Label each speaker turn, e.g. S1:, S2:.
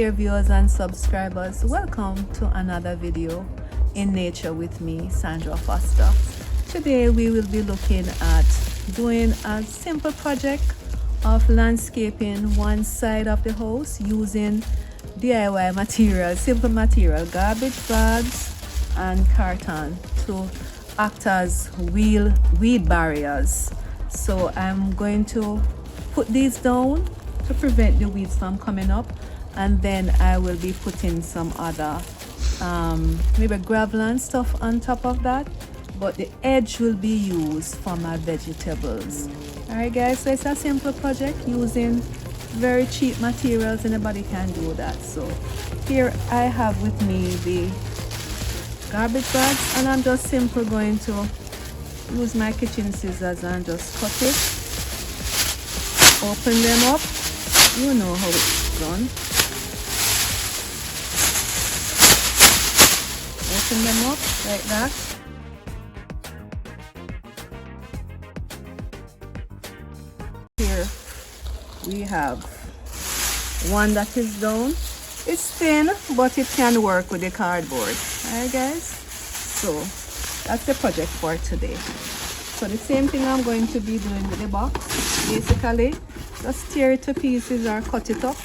S1: dear viewers and subscribers, welcome to another video in nature with me, Sandra Foster. Today we will be looking at doing a simple project of landscaping one side of the house using DIY material, simple material, garbage bags and carton to act as weed barriers. So I'm going to put these down to prevent the weeds from coming up, and then I will be putting some other maybe gravel and stuff on top of that, but the edge will be used for my vegetables. Alright guys, so it's a simple project using very cheap materials, anybody can do that. So here I have with me the garbage bags, and I'm just simply going to use my kitchen scissors and just cut it, open them up. You know how it's done. Open them up like that. Here we have one that is down. It's thin, but it can work with the cardboard. Alright guys, so that's the project for today. So the same thing I'm going to be doing with the box. Basically, just tear it to pieces or cut it up